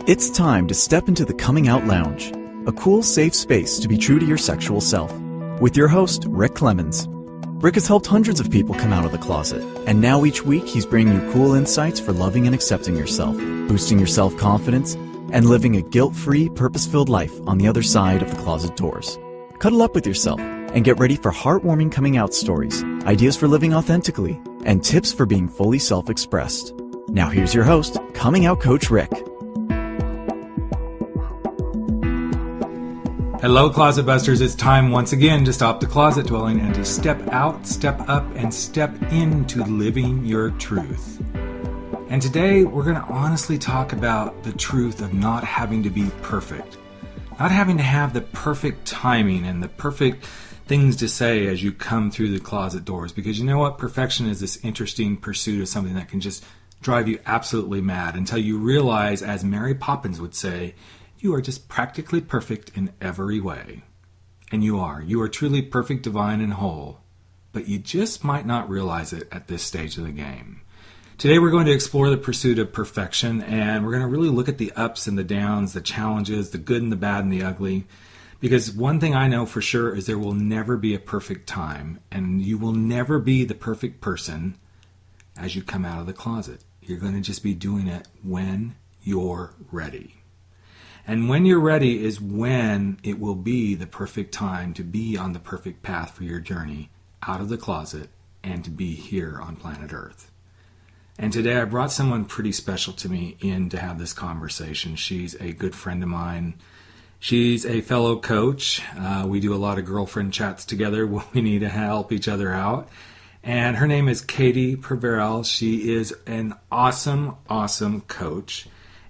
It's time to step into the Coming Out Lounge, a cool, safe space to be true to your sexual self. With your host, Rick Clemens. Rick has helped hundreds of people come out of the closet, and now each week he's bringing you cool insights for loving and accepting yourself, boosting your self-confidence, and living a guilt-free, purpose-filled life on the other side of the closet doors. Cuddle up with yourself and get ready for heartwarming coming out stories, ideas for living authentically, and tips for being fully self-expressed. Now here's your host, Coming Out Coach Rick. Hello, Closet Busters. It's time once again to stop the closet dwelling and to step out, step up, and step into living your truth. And today we're going to honestly talk about the truth of not having to be perfect. Not having to have the perfect timing and the perfect things to say as you come through the closet doors. Because you know what? Perfection is this interesting pursuit of something that can just drive you absolutely mad until you realize, as Mary Poppins would say, you are just practically perfect in every way. And you are. You are truly perfect, divine, and whole. But you just might not realize it at this stage of the game. Today we're going to explore the pursuit of perfection, and we're going to really look at the ups and the downs, the challenges, the good and the bad and the ugly. Because one thing I know for sure is there will never be a perfect time, and you will never be the perfect person as you come out of the closet. You're going to just be doing it when you're ready. And when you're ready is when it will be the perfect time to be on the perfect path for your journey out of the closet and to be here on planet Earth. And today I brought someone pretty special to me in to have this conversation. She's a good friend of mine. She's a fellow coach. We do a lot of girlfriend chats together when we need to help each other out. And her name is Peuvrelle. She is an awesome, awesome coach.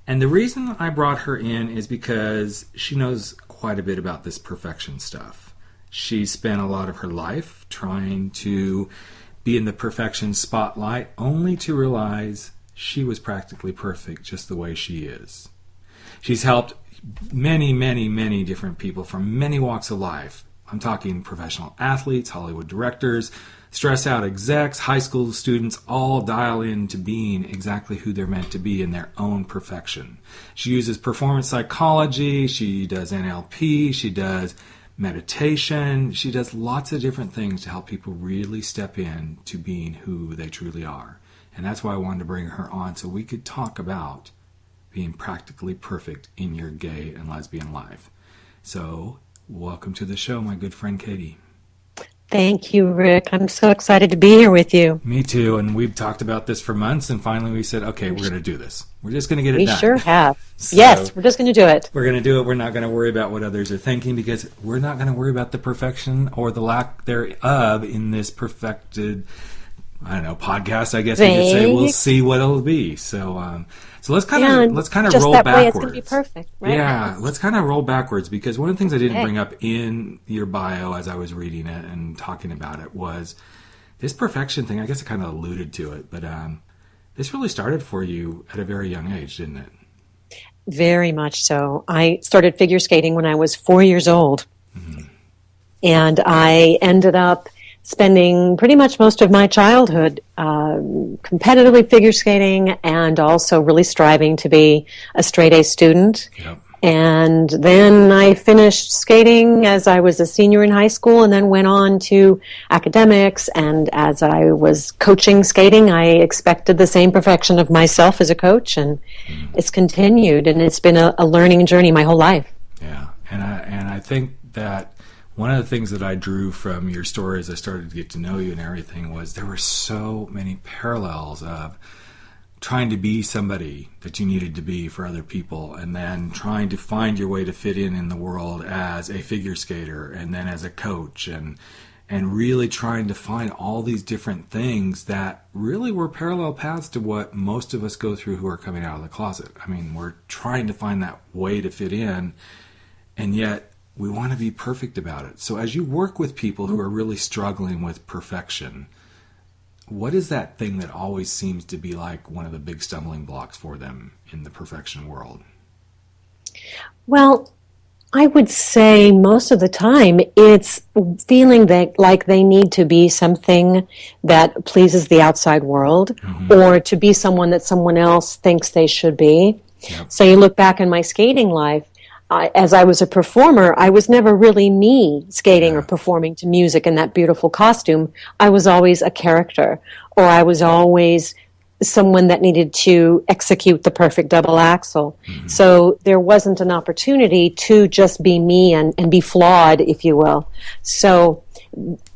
And the reason I brought her in is because she knows quite a bit about this perfection stuff. She spent a lot of her life trying to be in the perfection spotlight, only to realize she was practically perfect just the way she is. She's helped many, many, many different people from many walks of life. I'm talking professional athletes, Hollywood directors, stress out execs, high school students, all dial into being exactly who they're meant to be in their own perfection. She uses performance psychology, she does NLP, she does meditation, she does lots of different things to help people really step in to being who they truly are. And that's why I wanted to bring her on so we could talk about being practically perfect in your gay and lesbian life. So, welcome to the show, my good friend Katie. Thank you, Rick. I'm so excited to be here with you. Me too, and we've talked about this for months, and finally we said, okay, we're going to do this. We're just going to get it done. We sure have. So yes, we're just going to do it. We're going to do it. We're not going to worry about what others are thinking because we're not going to worry about the perfection or the lack thereof in this perfected, podcast, I guess we could say. We'll see what it'll be. So let's kind of roll backwards. Just that way it's going to be perfect, right? Yeah, let's kind of roll backwards because one of the things I didn't bring up in your bio as I was reading it and talking about it was this perfection thing. I guess I kind of alluded to it, but this really started for you at a very young age, didn't it? Very much so. I started figure skating when I was 4 years old, and I ended up spending pretty much most of my childhood competitively figure skating and also really striving to be a straight-A student. Yep. And then I finished skating as I was a senior in high school and then went on to academics. And as I was coaching skating, I expected the same perfection of myself as a coach. And it's continued, and it's been a learning journey my whole life. Yeah, and I think that one of the things that I drew from your story as I started to get to know you and everything was there were so many parallels of trying to be somebody that you needed to be for other people and then trying to find your way to fit in the world as a figure skater and then as a coach and really trying to find all these different things that really were parallel paths to what most of us go through who are coming out of the closet. I mean, we're trying to find that way to fit in, and yet we want to be perfect about it. So as you work with people who are really struggling with perfection, what is that thing that always seems to be like one of the big stumbling blocks for them in the perfection world? Well, I would say most of the time it's feeling that like they need to be something that pleases the outside world or to be someone that someone else thinks they should be. Yep. So you look back in my skating life, as I was a performer, I was never really me skating or performing to music in that beautiful costume. I was always a character, or I was always someone that needed to execute the perfect double axel. Mm-hmm. So there wasn't an opportunity to just be me and be flawed, if you will. So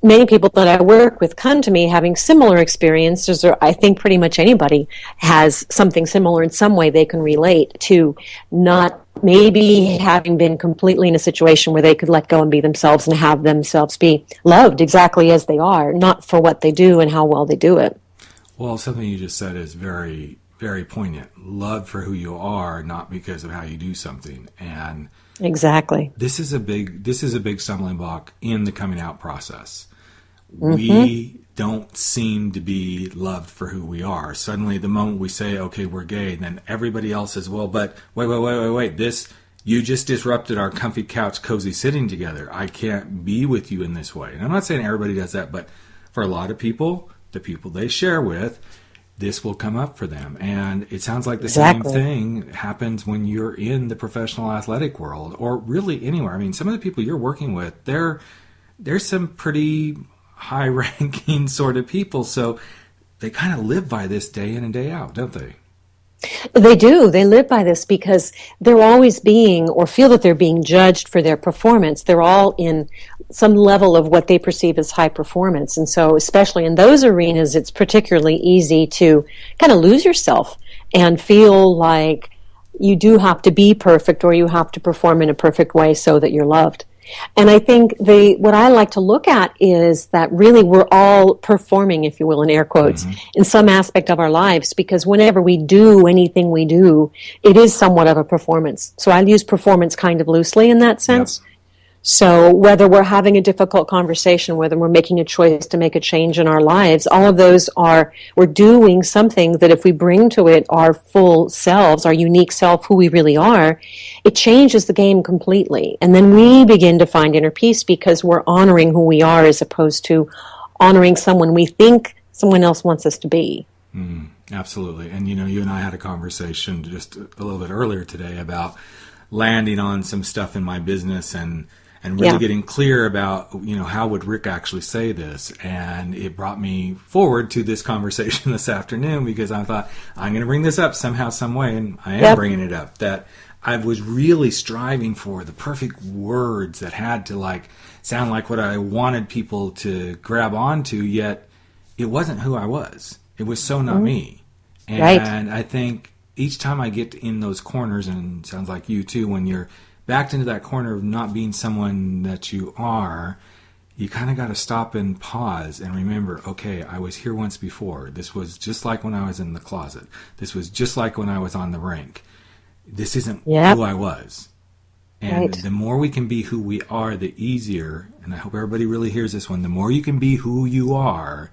many people that I work with come to me having similar experiences, or I think pretty much anybody has something similar in some way they can relate to, not maybe having been completely in a situation where they could let go and be themselves and have themselves be loved exactly as they are, not for what they do and how well they do it. Well, something you just said is very, very poignant. Love for who you are, not because of how you do something. And exactly. This is a big stumbling block in the coming out process. Mm-hmm. We don't seem to be loved for who we are. Suddenly, the moment we say, okay, we're gay, then everybody else says, well, but wait, you just disrupted our comfy couch, cozy sitting together. I can't be with you in this way. And I'm not saying everybody does that, but for a lot of people, the people they share with, this will come up for them. And it sounds like the same thing happens when you're in the professional athletic world, or really anywhere. I mean, some of the people you're working with, there's some pretty high-ranking sort of people, so they kind of live by this day in and day out, don't they? They do. They live by this because they're always being, or feel that they're being judged for their performance. They're all in some level of what they perceive as high performance. And so, especially in those arenas, it's particularly easy to kind of lose yourself and feel like you do have to be perfect, or you have to perform in a perfect way so that you're loved. And I think what I like to look at is that really we're all performing, if you will, in air quotes, in some aspect of our lives, because whenever we do anything we do, it is somewhat of a performance. So I use performance kind of loosely in that sense. Yep. So whether we're having a difficult conversation, whether we're making a choice to make a change in our lives, all of those we're doing something that if we bring to it our full selves, our unique self, who we really are, it changes the game completely. And then we begin to find inner peace because we're honoring who we are as opposed to honoring someone we think someone else wants us to be. Absolutely. And, you and I had a conversation just a little bit earlier today about landing on some stuff in my business and really getting clear about, how would Rick actually say this? And it brought me forward to this conversation this afternoon because I thought, I'm going to bring this up somehow, some way, and I am bringing it up, that I was really striving for the perfect words that had to sound like what I wanted people to grab onto, yet it wasn't who I was. It was so not me. And I think each time I get in those corners, and it sounds like you too, when you're backed into that corner of not being someone that you are, you kind of got to stop and pause and remember, okay, I was here once before. This was just like when I was in the closet. This was just like when I was on the rink. This isn't who I was. And the more we can be who we are, the easier, and I hope everybody really hears this one, the more you can be who you are,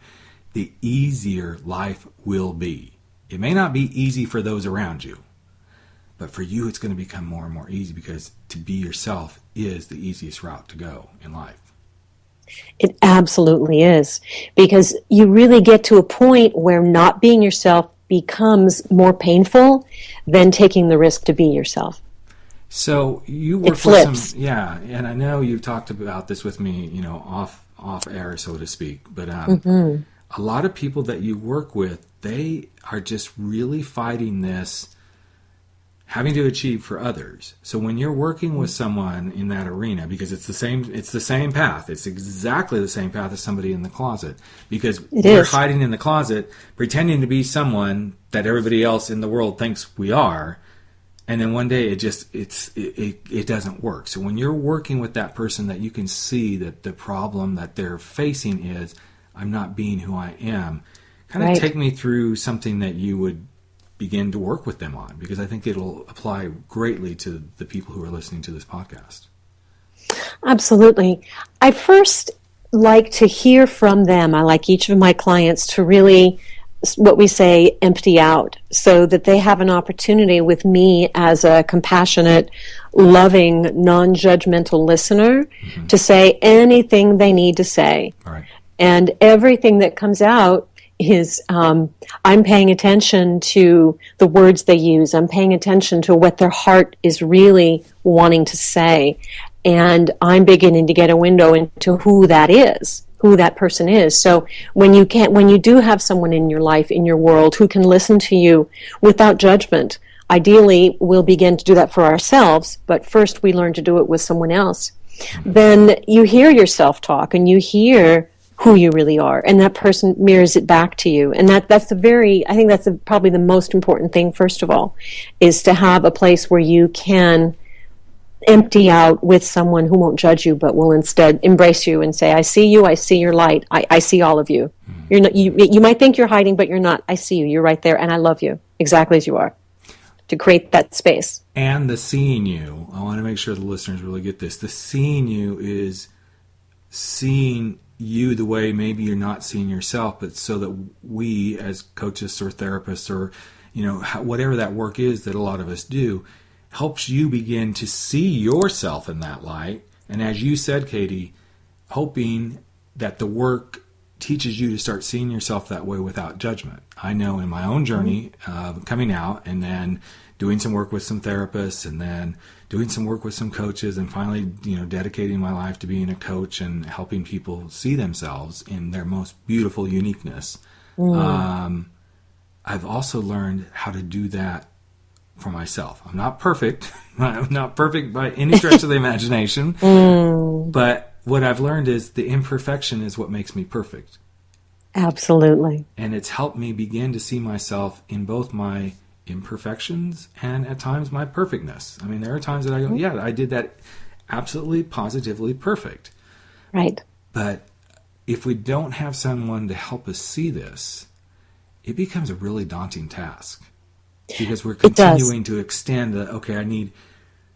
the easier life will be. It may not be easy for those around you, but for you, it's going to become more and more easy because to be yourself is the easiest route to go in life. It absolutely is, because you really get to a point where not being yourself becomes more painful than taking the risk to be yourself. So you work with some, and I know you've talked about this with me, off air, so to speak, but a lot of people that you work with, they are just really fighting this, having to achieve for others. So when you're working with someone in that arena, because it's the same path. It's exactly the same path as somebody in the closet. Because we're hiding in the closet, pretending to be someone that everybody else in the world thinks we are. And then one day it doesn't work. So when you're working with that person that you can see that the problem that they're facing is, I'm not being who I am, kind of take me through something that you would begin to work with them on, because I think it'll apply greatly to the people who are listening to this podcast. Absolutely. I first like to hear from them. I like each of my clients to really, what we say, empty out, so that they have an opportunity with me as a compassionate, loving, non-judgmental listener to say anything they need to say. All right. And everything that comes out is I'm paying attention to the words they use. I'm paying attention to what their heart is really wanting to say. And I'm beginning to get a window into who that is, who that person is. So when you do have someone in your life, in your world, who can listen to you without judgment, ideally we'll begin to do that for ourselves, but first we learn to do it with someone else. Then you hear yourself talk and you hear who you really are, and that person mirrors it back to you. And I think that's probably the most important thing, first of all, is to have a place where you can empty out with someone who won't judge you, but will instead embrace you and say, I see you, I see your light, I see all of you. You're not, you might think you're hiding, but you're not. I see you, you're right there, and I love you exactly as you are, to create that space. And the seeing you, I want to make sure the listeners really get this. The seeing you is seeing you the way maybe you're not seeing yourself, but so that we as coaches or therapists or, whatever that work is that a lot of us do, helps you begin to see yourself in that light. And as you said, Katie, hoping that the work teaches you to start seeing yourself that way without judgment. I know in my own journey of coming out and then doing some work with some therapists and then doing some work with some coaches and finally, dedicating my life to being a coach and helping people see themselves in their most beautiful uniqueness. I've also learned how to do that for myself. I'm not perfect. I'm not perfect by any stretch of the imagination. But what I've learned is the imperfection is what makes me perfect. Absolutely. And it's helped me begin to see myself in both my imperfections and at times my perfectness. I mean, there are times that I go, yeah, I did that absolutely, positively perfect. Right. But if we don't have someone to help us see this, it becomes a really daunting task. Because we're continuing to extend I need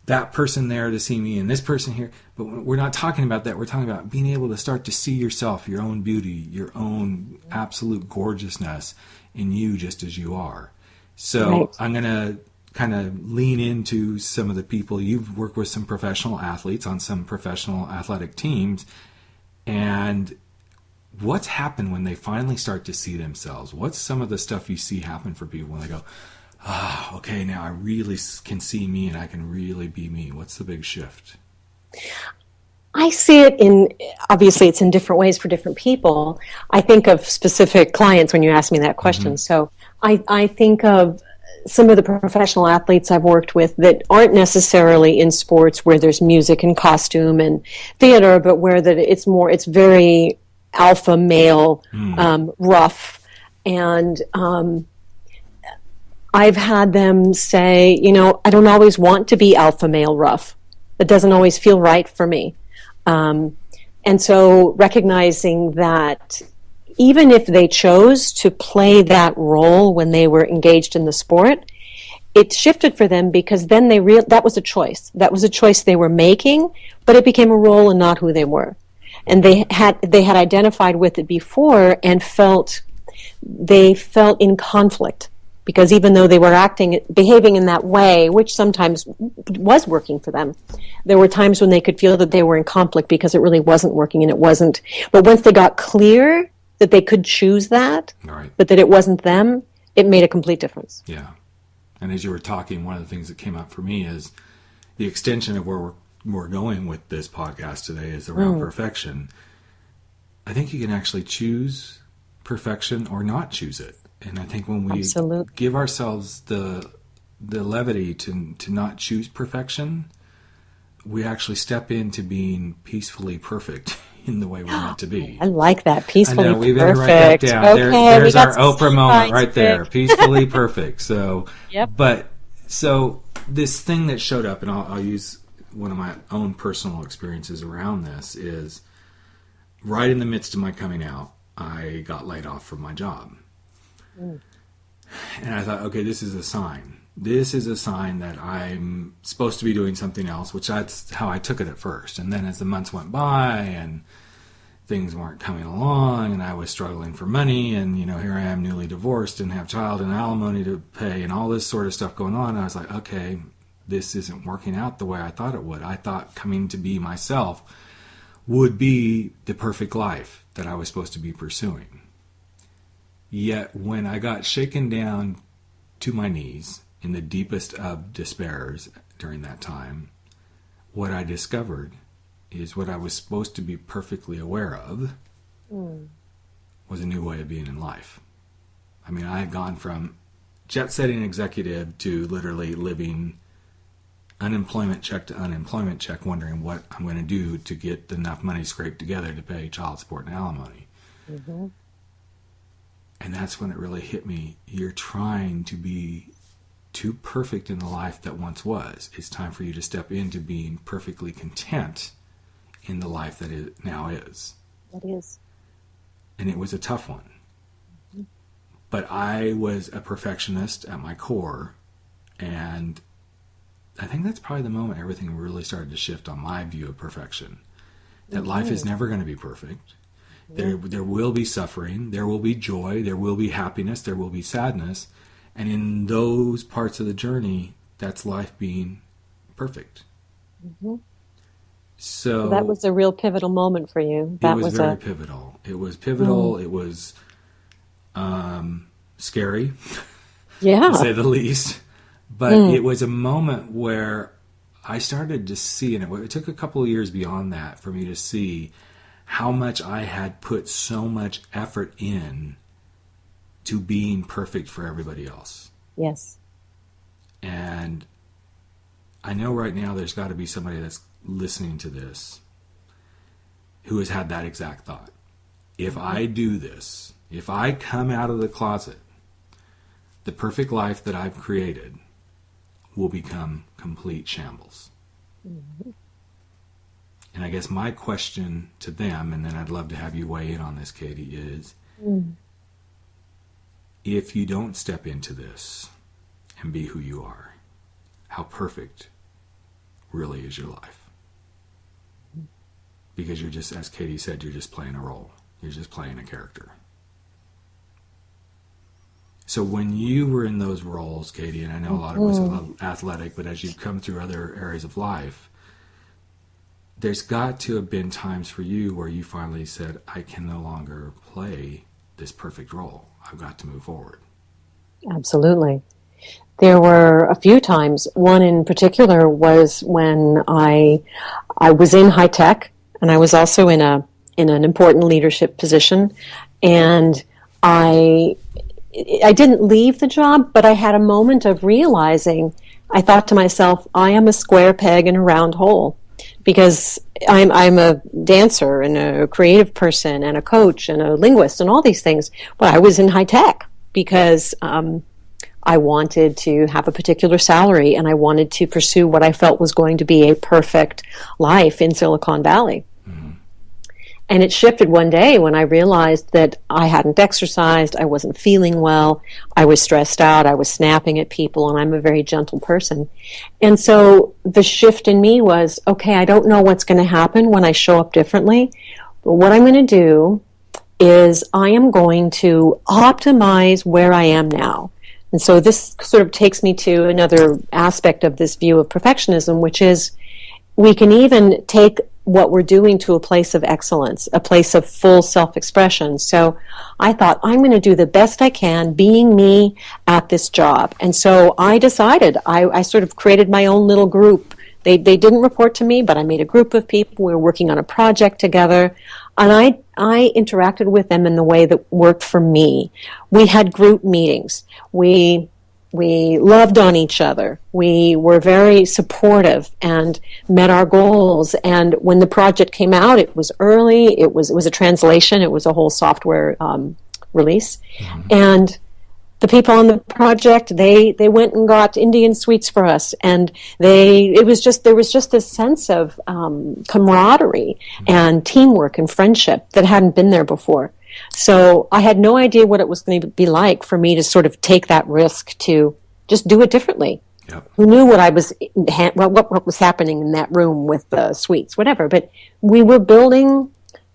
that person there to see me and this person here. But we're not talking about that. We're talking about being able to start to see yourself, your own beauty, your own absolute gorgeousness in you just as you are. So right. I'm going to kind of lean into some of the people. You've worked with some professional athletes on some professional athletic teams. And what's happened when they finally start to see themselves? What's some of the stuff you see happen for people when they go, okay, now I really can see me and I can really be me? What's the big shift? I see it obviously it's in different ways for different people. I think of specific clients when you ask me that question. So I think of some of the professional athletes I've worked with that aren't necessarily in sports where there's music and costume and theater, but where it's very alpha male, rough. And, I've had them say, I don't always want to be alpha male rough. It doesn't always feel right for me. And so recognizing that even if they chose to play that role when they were engaged in the sport, it shifted for them because then that was a choice. That was a choice they were making, but it became a role and not who they were. And they had identified with it before and they felt in conflict. Because even though they were behaving in that way, which sometimes was working for them, there were times when they could feel that they were in conflict because it really wasn't working and it wasn't. But once they got clear that they could choose that, right, but that it wasn't them, it made a complete difference. Yeah. And as you were talking, one of the things that came up for me is the extension of where we're going with this podcast today is around perfection. I think you can actually choose perfection or not choose it. And I think when we give ourselves the levity to not choose perfection, we actually step into being peacefully perfect in the way we're meant to be. I like that. Peacefully perfect. We've been write that down. Okay, there's our Oprah moment right there. Peacefully perfect. So, yep. So this thing that showed up, and I'll use one of my own personal experiences around this, is right in the midst of my coming out, I got laid off from my job. And I thought, okay, this is a sign. This is a sign that I'm supposed to be doing something else, which that's how I took it at first. And then as the months went by and things weren't coming along and I was struggling for money and, here I am newly divorced and have child and alimony to pay and all this sort of stuff going on. I was like, okay, this isn't working out the way I thought it would. I thought coming to be myself would be the perfect life that I was supposed to be pursuing. Yet when I got shaken down to my knees in the deepest of despairs during that time, what I discovered is what I was supposed to be perfectly aware of was a new way of being in life. I mean, I had gone from jet-setting executive to literally living unemployment check to unemployment check, wondering what I'm going to do to get enough money scraped together to pay child support and alimony. Mm-hmm. And that's when it really hit me. You're trying to be too perfect in the life that once was. It's time for you to step into being perfectly content in the life that it now is. That is. And it was a tough one. Mm-hmm. But I was a perfectionist at my core, and I think that's probably the moment everything really started to shift on my view of perfection. That life is never going to be perfect. There will be suffering, there will be joy, there will be happiness, there will be sadness. And in those parts of the journey, that's life being perfect. Mm-hmm. So that was a real pivotal moment for you. That was very pivotal. It was pivotal. It was scary, to say the least. But it was a moment where I started to see, and it took a couple of years beyond that for me to see how much I had put so much effort in to being perfect for everybody else. Yes. And I know right now there's got to be somebody that's listening to this who has had that exact thought. If I do this, if I come out of the closet, the perfect life that I've created will become complete shambles. Mm-hmm. And I guess my question to them, and then I'd love to have you weigh in on this, Katie, is if you don't step into this and be who you are, how perfect really is your life? Because you're just, as Katie said, you're just playing a role. You're just playing a character. So when you were in those roles, Katie, and I know a lot of us are athletic, but as you've come through other areas of life, there's got to have been times for you where you finally said, I can no longer play this perfect role. I've got to move forward. Absolutely. There were a few times. One in particular was when I was in high tech, and I was also in an important leadership position, and I didn't leave the job, but I had a moment of realizing, I thought to myself, I am a square peg in a round hole. Because I'm a dancer and a creative person and a coach and a linguist and all these things. But I was in high tech because I wanted to have a particular salary and I wanted to pursue what I felt was going to be a perfect life in Silicon Valley. Mm-hmm. And it shifted one day when I realized that I hadn't exercised, I wasn't feeling well, I was stressed out, I was snapping at people, and I'm a very gentle person. And so the shift in me was, okay, I don't know what's going to happen when I show up differently, but what I'm going to do is I am going to optimize where I am now. And so this sort of takes me to another aspect of this view of perfectionism, which is we can even take what we're doing to a place of excellence, a place of full self-expression. So I thought, I'm going to do the best I can being me at this job. And so I decided, I sort of created my own little group. They didn't report to me, but I made a group of people. We were working on a project together. And I interacted with them in the way that worked for me. We had group meetings. We loved on each other. We were very supportive and met our goals. And when the project came out, it was early. It was a translation. It was a whole software release. Mm-hmm. And the people on the project, they went and got Indian sweets for us. And there was just this sense of camaraderie and teamwork and friendship that hadn't been there before. So I had no idea what it was going to be like for me to sort of take that risk to just do it differently. Yep. Who knew what was happening in that room with the sweets, whatever. But we were building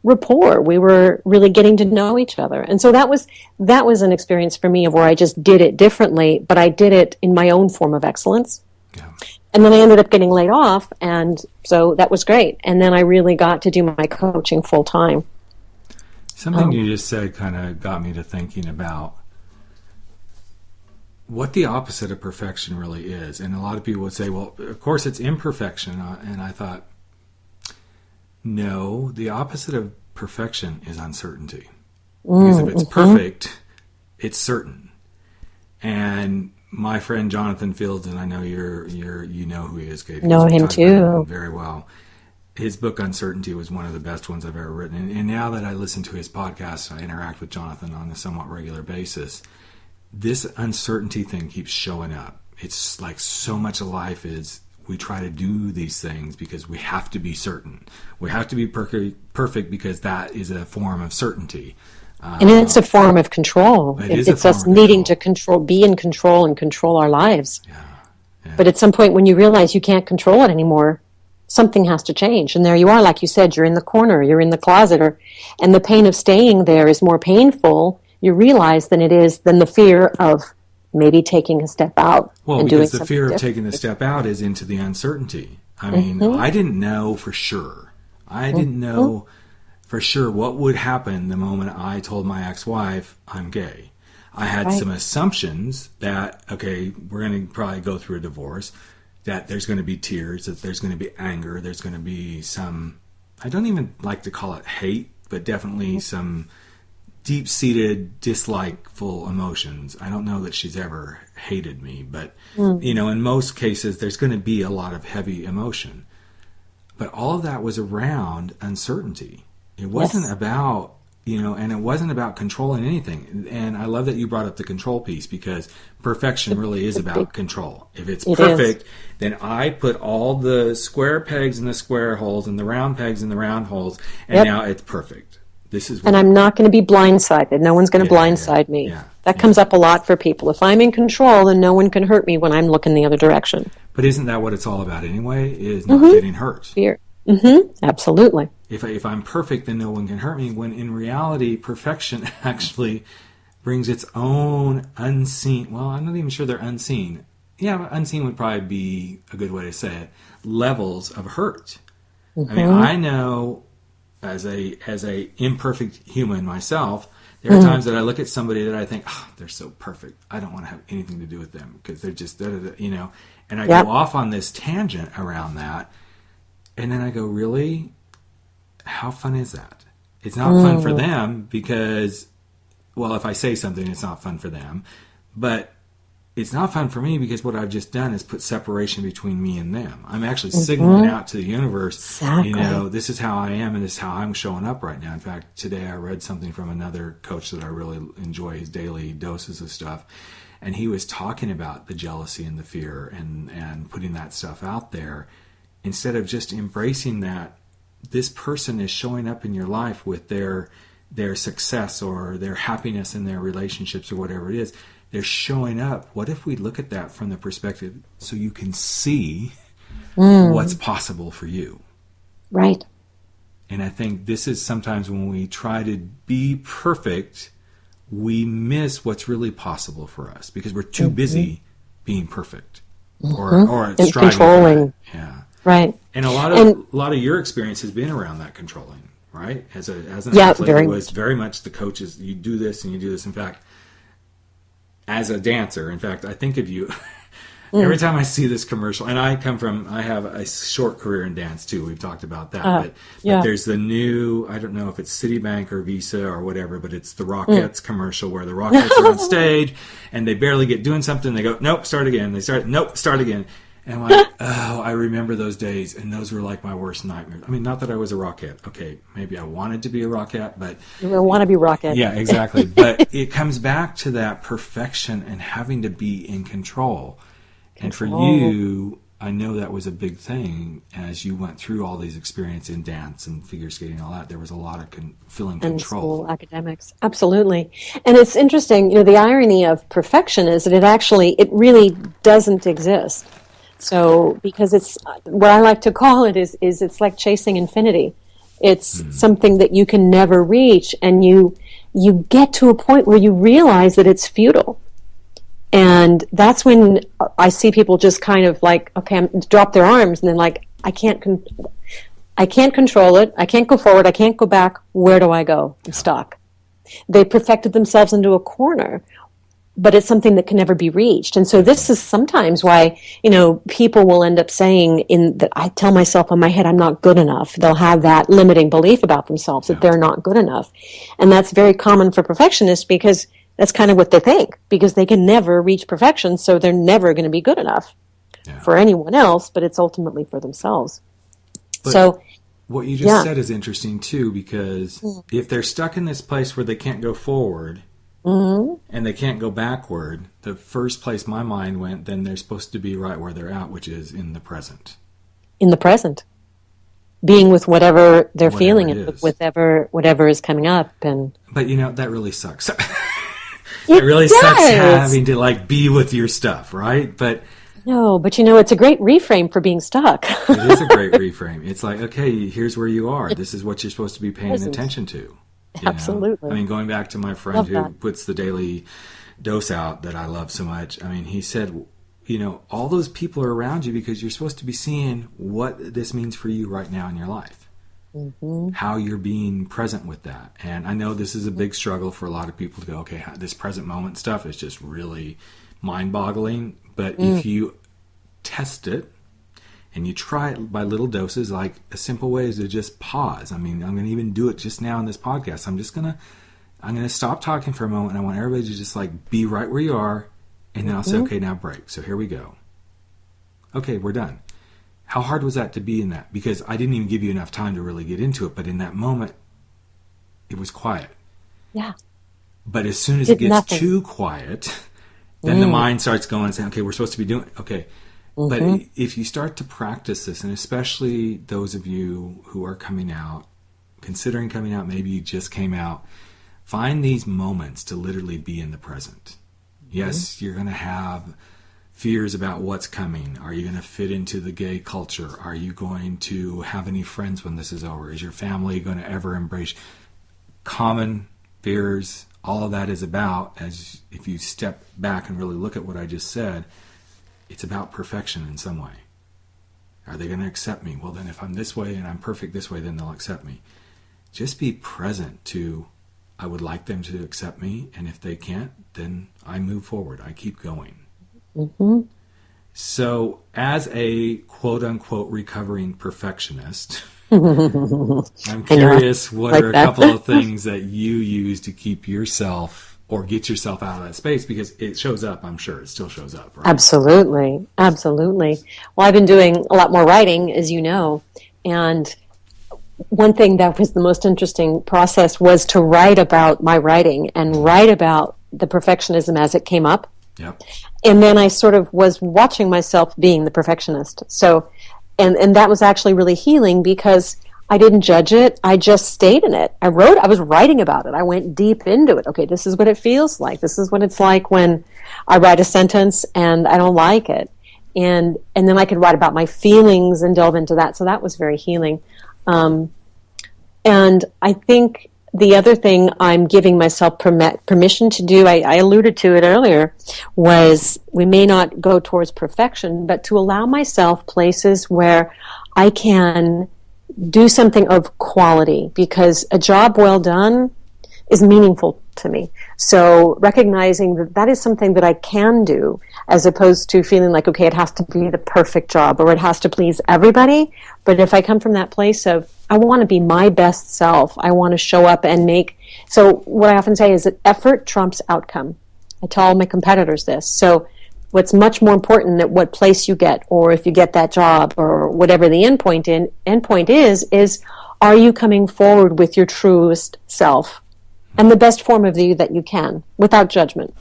rapport. We were really getting to know each other. And so that was an experience for me of where I just did it differently, but I did it in my own form of excellence. Yeah. And then I ended up getting laid off, and so that was great. And then I really got to do my coaching full time. Something you just said kind of got me to thinking about what the opposite of perfection really is. And a lot of people would say, well, of course it's imperfection. And I thought, no, the opposite of perfection is uncertainty. Because if it's perfect, it's certain. And my friend Jonathan Fields, and I know you know who he is, Katie. Know him too. Very well. His book Uncertainty was one of the best ones I've ever written. And now that I listen to his podcast, I interact with Jonathan on a somewhat regular basis. This uncertainty thing keeps showing up. It's like so much of life is we try to do these things because we have to be certain. We have to be perfect because that is a form of certainty. And it's a form of control. It's us needing to be in control and control our lives. Yeah. But at some point when you realize you can't control it anymore, something has to change. And there you are, like you said, you're in the corner, you're in the closet, and the pain of staying there is more painful, you realize, than the fear of maybe taking a step out. Well, and because doing the fear of different. taking the step out is into the uncertainty. I mean, I didn't know for sure. I didn't know for sure what would happen the moment I told my ex-wife I'm gay. I had some assumptions that, okay, we're going to probably go through a divorce, that there's going to be tears, that there's going to be anger, there's going to be some, I don't even like to call it hate, but definitely some deep-seated, dislikeful emotions. I don't know that she's ever hated me, but, in most cases, there's going to be a lot of heavy emotion. But all of that was around uncertainty. It wasn't about, and it wasn't about controlling anything. And I love that you brought up the control piece, because perfection really is about control. If it's perfect, then I put all the square pegs in the square holes and the round pegs in the round holes, and now it's perfect. This is what and I'm not going to be blindsided. No one's going to blindside me. That comes up a lot for people. If I'm in control, then no one can hurt me when I'm looking the other direction. But isn't that what it's all about anyway, is not getting hurt? Fear. Absolutely. If I'm perfect, then no one can hurt me, when in reality, perfection actually brings its own unseen, well, I'm not even sure they're unseen. Yeah, but unseen would probably be a good way to say it. Levels of hurt. I mean, I know as a imperfect human myself, there are times that I look at somebody that I think, oh, they're so perfect. I don't want to have anything to do with them because they're just, and I go off on this tangent around that. And then I go, really? How fun is that? It's not fun for them because, well, if I say something, it's not fun for them. But it's not fun for me because what I've just done is put separation between me and them. I'm actually signaling out to the universe, this is how I am and this is how I'm showing up right now. In fact, today I read something from another coach that I really enjoy, his daily doses of stuff. And he was talking about the jealousy and the fear and putting that stuff out there. Instead of just embracing that this person is showing up in your life with their success or their happiness in their relationships or whatever it is, they're showing up. What if we look at that from the perspective so you can see what's possible for you? Right. And I think this is sometimes when we try to be perfect, we miss what's really possible for us because we're too busy being perfect or striving controlling. For that. Yeah. Right. And a lot of your experience has been around that controlling, right? As an athlete, it was very much the coaches. You do this and you do this. In fact, as a dancer, I think of you every time I see this commercial. And I have a short career in dance too. We've talked about that. But there's the new, I don't know if it's Citibank or Visa or whatever, but it's the Rockettes commercial where the Rockettes are on stage and they barely get doing something. They go, nope, start again. They start, nope, start again. And I'm like, oh, I remember those days, and those were like my worst nightmares. I mean, not that I was a Rockette. Okay, maybe I wanted to be a Rockette, but... You want to be Rockette. Yeah, exactly. But it comes back to that perfection and having to be in control. And for you, I know that was a big thing as you went through all these experiences in dance and figure skating and all that. There was a lot of feeling control. And school academics. Absolutely. And it's interesting, the irony of perfection is that it really doesn't exist. So, because it's what I like to call it is it's like chasing infinity. It's something that you can never reach, and you get to a point where you realize that it's futile. And that's when I see people just kind of like, okay, drop their arms, and then like, I can't. I can't control it. I can't go forward. I can't go back. Where do I go? I'm stuck. They perfected themselves into a corner, but it's something that can never be reached. And so this is sometimes why, people will end up saying that I tell myself in my head, I'm not good enough. They'll have that limiting belief about themselves that they're not good enough. And that's very common for perfectionists because that's kind of what they think, because they can never reach perfection. So they're never going to be good enough for anyone else, but it's ultimately for themselves. But so what you just said is interesting too, because if they're stuck in this place where they can't go forward, and they can't go backward, the first place my mind went, then they're supposed to be right where they're at, which is in the present. In the present. Being with whatever they're feeling and whatever is coming up. But that really sucks. It really sucks having to be with your stuff, right? But it's a great reframe for being stuck. It is a great reframe. It's like, okay, here's where you are. This is what you're supposed to be paying attention to. Absolutely. I mean, going back to my friend who puts the daily dose out that I love so much, I mean, he said, all those people are around you because you're supposed to be seeing what this means for you right now in your life. How you're being present with that. And I know this is a big struggle for a lot of people to go, okay, this present moment stuff is just really mind-boggling. But if you test it, and you try it by little doses, like a simple way is to just pause. I mean, I'm going to even do it just now in this podcast. I'm going to stop talking for a moment, and I want everybody to just be right where you are, and then I'll say, okay, now break. So here we go. Okay, we're done. How hard was that to be in that? Because I didn't even give you enough time to really get into it, but in that moment, it was quiet. Yeah. But as soon as it gets too quiet, then the mind starts going and saying, okay, we're supposed to be doing, okay. But if you start to practice this, and especially those of you who are coming out, considering coming out, maybe you just came out, find these moments to literally be in the present. Yes, you're going to have fears about what's coming. Are you going to fit into the gay culture? Are you going to have any friends when this is over? Is your family going to ever embrace common fears? All of that is about, as if you step back and really look at what I just said, it's about perfection in some way. Are they going to accept me? Well, then if I'm this way and I'm perfect this way, then they'll accept me. Just be present to, I would like them to accept me, and if they can't, then I move forward. I keep going. So as a quote-unquote recovering perfectionist, I'm curious, what are a couple of things that you use to keep yourself or get yourself out of that space? Because it shows up, I'm sure. It still shows up, right? Absolutely. Well, I've been doing a lot more writing, as you know, and one thing that was the most interesting process was to write about my writing and write about the perfectionism as it came up. Yep. And then I sort of was watching myself being the perfectionist. So, and that was actually really healing because I didn't judge it. I just stayed in it. I was writing about it. I went deep into it. Okay, this is what it feels like. This is what it's like when I write a sentence and I don't like it. And then I could write about my feelings and delve into that. So that was very healing. And I think the other thing I'm giving myself permission to do, I alluded to it earlier, was we may not go towards perfection, but to allow myself places where I can do something of quality, because a job well done is meaningful to me. So recognizing that that is something that I can do, as opposed to feeling like, okay, it has to be the perfect job or it has to please everybody. But if I come from that place of, I want to be my best self, I want to show up and make, so what I often say is that effort trumps outcome. I tell all my competitors this. So what's much more important than what place you get, or if you get that job, or whatever the endpoint is are you coming forward with your truest self and the best form of you that you can, without judgment?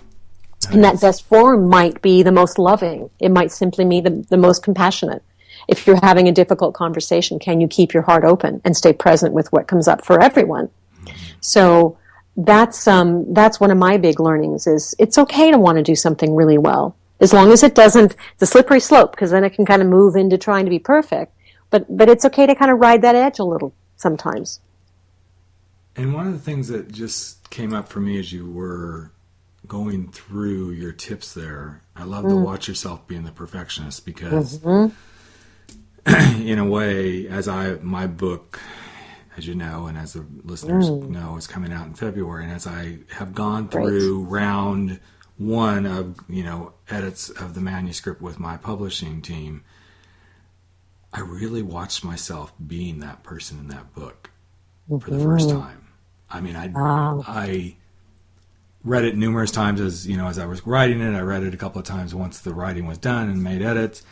Nice. And that best form might be the most loving. It might simply be the most compassionate. If you're having a difficult conversation, can you keep your heart open and stay present with what comes up for everyone? So that's one of my big learnings, is it's okay to want to do something really well, as long as it doesn't, it's a slippery slope, because then it can kind of move into trying to be perfect. But it's okay to kind of ride that edge a little sometimes. And one of the things that just came up for me as you were going through your tips there, I love to watch yourself being the perfectionist, because in a way, my book, as you know, and as the listeners know, is coming out in February. And as I have gone through round one of, edits of the manuscript with my publishing team, I really watched myself being that person in that book for the first time. I mean, I read it numerous times as I was writing it. I read it a couple of times once the writing was done and made edits.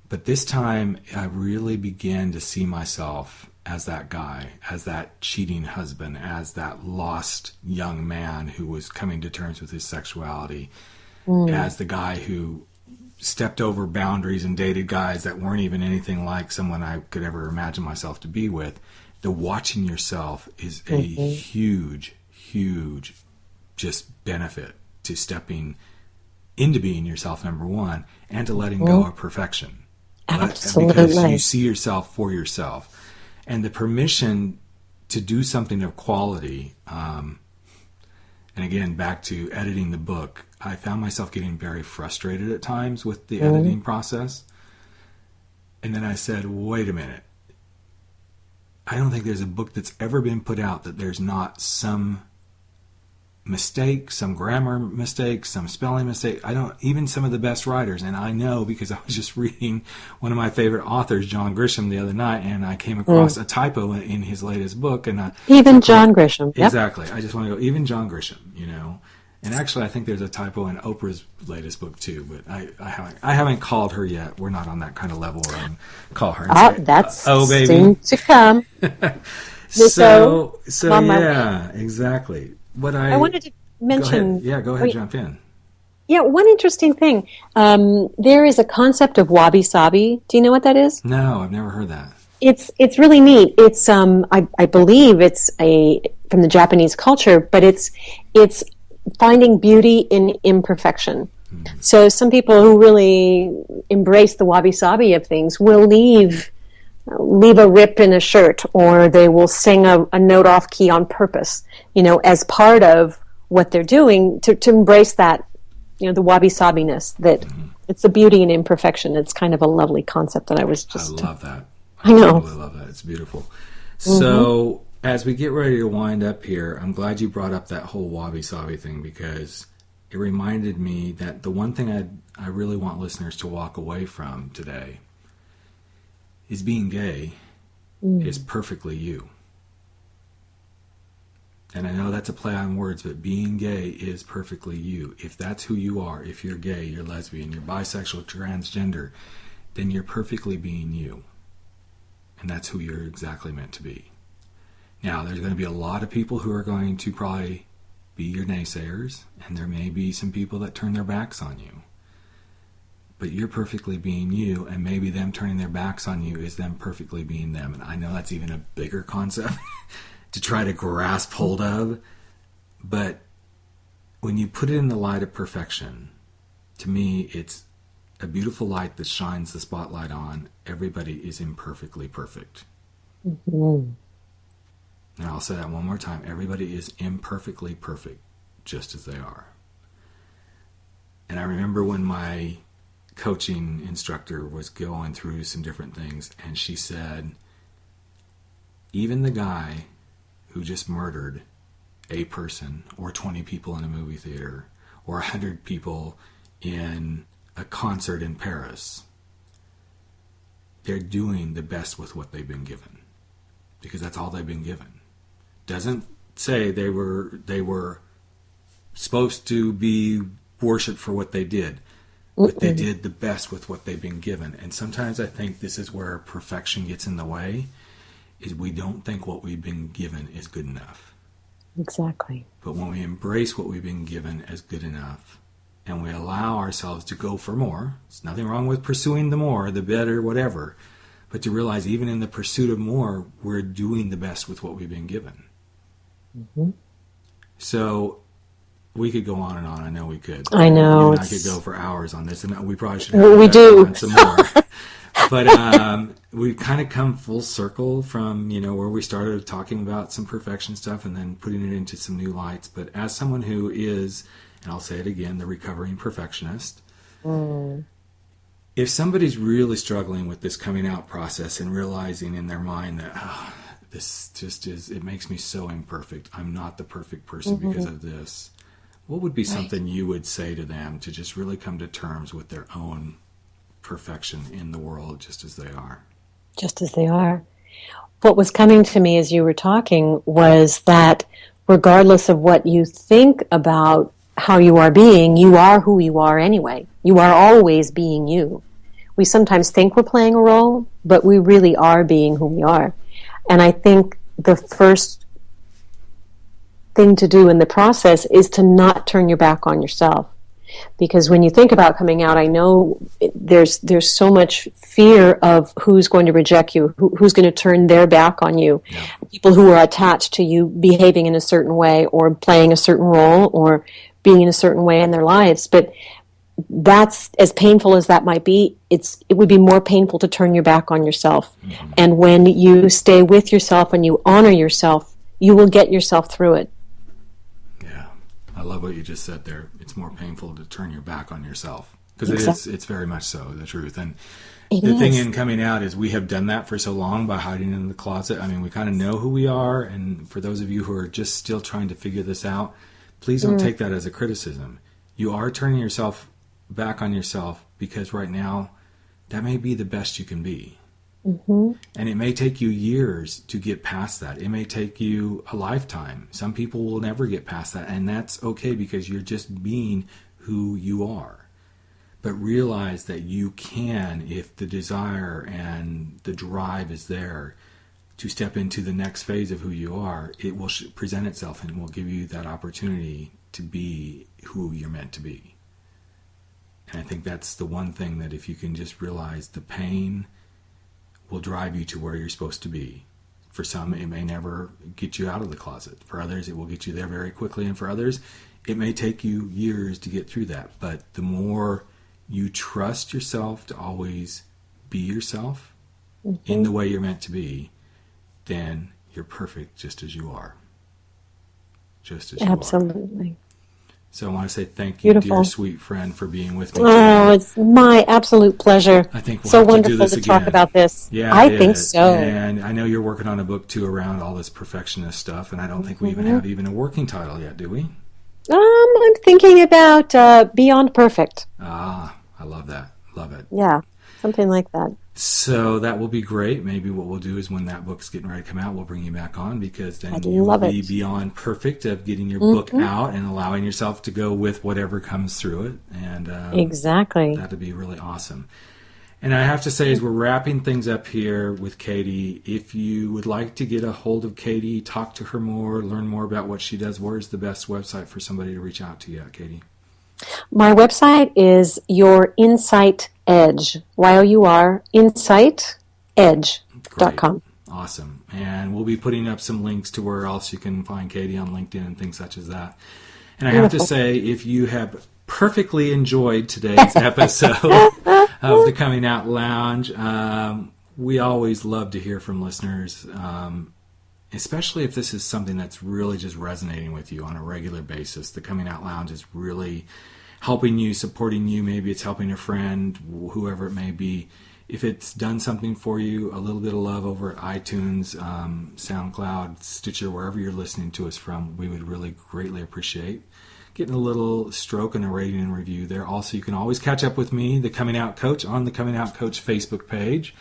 But this time, I really began to see myself as that guy, as that cheating husband, as that lost young man who was coming to terms with his sexuality, as the guy who stepped over boundaries and dated guys that weren't even anything like someone I could ever imagine myself to be with. The watching yourself is a huge, huge just benefit to stepping into being yourself, number one, and to letting go of perfection. Absolutely. Because you see yourself for yourself. And the permission to do something of quality, and again, back to editing the book, I found myself getting very frustrated at times with the editing process. And then I said, wait a minute. I don't think there's a book that's ever been put out that there's not some mistake, some grammar mistake, some spelling mistake. Even some of the best writers, and I know because I was just reading one of my favorite authors, John Grisham, the other night, and I came across a typo in his latest book. And John Grisham. Yep. Exactly. I just want to go, even John Grisham, And actually, I think there's a typo in Oprah's latest book too, but I haven't called her yet. We're not on that kind of level where I can call her and say, that's baby, soon to come. so yeah, exactly. I wanted to mention... Go ahead, jump in. Yeah, one interesting thing. There is a concept of wabi-sabi. Do you know what that is? No, I've never heard that. It's really neat. It's I believe it's from the Japanese culture, but it's finding beauty in imperfection. So some people who really embrace the wabi-sabi of things will leave a rip in a shirt, or they will sing a note off key on purpose, as part of what they're doing to embrace that, the wabi-sabiness, that it's the beauty in imperfection. It's kind of a lovely concept that I love that. I know. Totally love that. It's beautiful. So as we get ready to wind up here, I'm glad you brought up that whole wabi-sabi thing, because it reminded me that the one thing I really want listeners to walk away from today is being gay is perfectly you. And I know that's a play on words, but being gay is perfectly you. If that's who you are, if you're gay, you're lesbian, you're bisexual, transgender, then you're perfectly being you. And that's who you're exactly meant to be. Now, there's going to be a lot of people who are going to probably be your naysayers, and there may be some people that turn their backs on you. But you're perfectly being you, and maybe them turning their backs on you is them perfectly being them. And I know that's even a bigger concept to try to grasp hold of. But when you put it in the light of perfection, to me, it's a beautiful light that shines the spotlight on everybody is imperfectly perfect. And I'll say that one more time. Everybody is imperfectly perfect, just as they are. And I remember when my coaching instructor was going through some different things, and she said, even the guy who just murdered a person, or 20 people in a movie theater, or 100 people in a concert in Paris, they're doing the best with what they've been given, because that's all they've been given. Doesn't say they were supposed to be worshipped for what they did, but they did the best with what they've been given. And sometimes I think this is where perfection gets in the way, is we don't think what we've been given is good enough. Exactly. But when we embrace what we've been given as good enough, and we allow ourselves to go for more, there's nothing wrong with pursuing the more, the better, whatever, but to realize even in the pursuit of more, we're doing the best with what we've been given. So we could go on and on. I know we could. I know. You and I could go for hours on this, and we probably should have some more. But we've kind of come full circle from, where we started talking about some perfection stuff and then putting it into some new lights. But as someone who is, and I'll say it again, the recovering perfectionist, if somebody's really struggling with this coming out process and realizing in their mind that, this just is, it makes me so imperfect. I'm not the perfect person because of this. What would be something you would say to them to just really come to terms with their own perfection in the world just as they are? Just as they are. What was coming to me as you were talking was that regardless of what you think about how you are being, you are who you are anyway. You are always being you. We sometimes think we're playing a role, but we really are being who we are. And I think the first thing to do in the process is to not turn your back on yourself. Because when you think about coming out, I know there's so much fear of who's going to reject you, who's going to turn their back on you, people who are attached to you behaving in a certain way or playing a certain role or being in a certain way in their lives. But that's, as painful as that might be, it would be more painful to turn your back on yourself. Mm-hmm. And when you stay with yourself and you honor yourself, you will get yourself through it. Yeah, I love what you just said there. It's more painful to turn your back on yourself because it's very much so the truth. And the thing in coming out is we have done that for so long by hiding in the closet. I mean, we kind of know who we are. And for those of you who are just still trying to figure this out, please don't take that as a criticism. You are turning yourself back on yourself because right now that may be the best you can be. Mm-hmm. And it may take you years to get past that. It may take you a lifetime. Some people will never get past that, and that's okay because you're just being who you are. But realize that you can, if the desire and the drive is there to step into the next phase of who you are, it will present itself and will give you that opportunity to be who you're meant to be. And I think that's the one thing that if you can just realize the pain will drive you to where you're supposed to be. For some, it may never get you out of the closet. For others, it will get you there very quickly. And for others, it may take you years to get through that. But the more you trust yourself to always be yourself in the way you're meant to be, then you're perfect just as you are. Just as you are. Absolutely. So I want to say thank you, dear sweet friend, for being with me today. Oh, it's my absolute pleasure. I think we'll so have wonderful to do this to again. Talk about this. Yeah, I think so. And I know you're working on a book too around all this perfectionist stuff, and I don't think we even have a working title yet, do we? I'm thinking about Beyond Perfect. Ah, I love that. Love it. Yeah, something like that. So that will be great. Maybe what we'll do is when that book's getting ready to come out, we'll bring you back on because then you will be beyond perfect of getting your book out and allowing yourself to go with whatever comes through it. And exactly. That'd be really awesome. And I have to say, as we're wrapping things up here with Katie, if you would like to get a hold of Katie, talk to her more, learn more about what she does, where's the best website for somebody to reach out to you at, Katie? My website is Your Insight Edge. YOUR Insight Edge.com. Awesome. And we'll be putting up some links to where else you can find Katie on LinkedIn and things such as that. And I have to say, if you have perfectly enjoyed today's episode of the Coming Out Lounge, we always love to hear from listeners, especially if this is something that's really just resonating with you on a regular basis. The Coming Out Lounge is really helping you, supporting you. Maybe it's helping a friend, whoever it may be. If it's done something for you, a little bit of love over at iTunes, SoundCloud, Stitcher, wherever you're listening to us from, we would really greatly appreciate getting a little stroke and a rating and review there. Also, you can always catch up with me, the Coming Out Coach, on the Coming Out Coach Facebook page.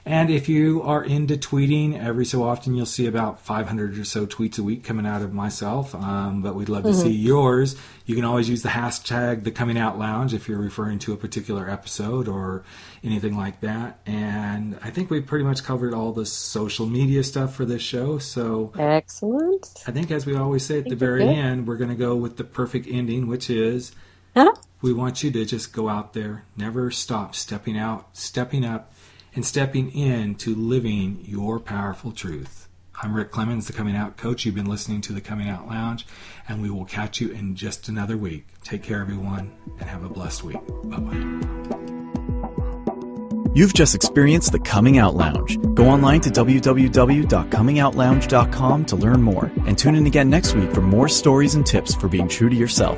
And if you are into tweeting, every so often you'll see about 500 or so tweets a week coming out of myself. But we'd love to see yours. You can always use the hashtag The Coming Out Lounge if you're referring to a particular episode or anything like that. And I think we've pretty much covered all the social media stuff for this show. So excellent. I think, as we always say at the very end, we're going to go with the perfect ending, which is we want you to just go out there, never stop stepping out, stepping up, and stepping into living your powerful truth. I'm Rick Clemens, the Coming Out Coach. You've been listening to the Coming Out Lounge, and we will catch you in just another week. Take care, everyone, and have a blessed week. Bye-bye. You've just experienced the Coming Out Lounge. Go online to www.comingoutlounge.com to learn more, and tune in again next week for more stories and tips for being true to yourself.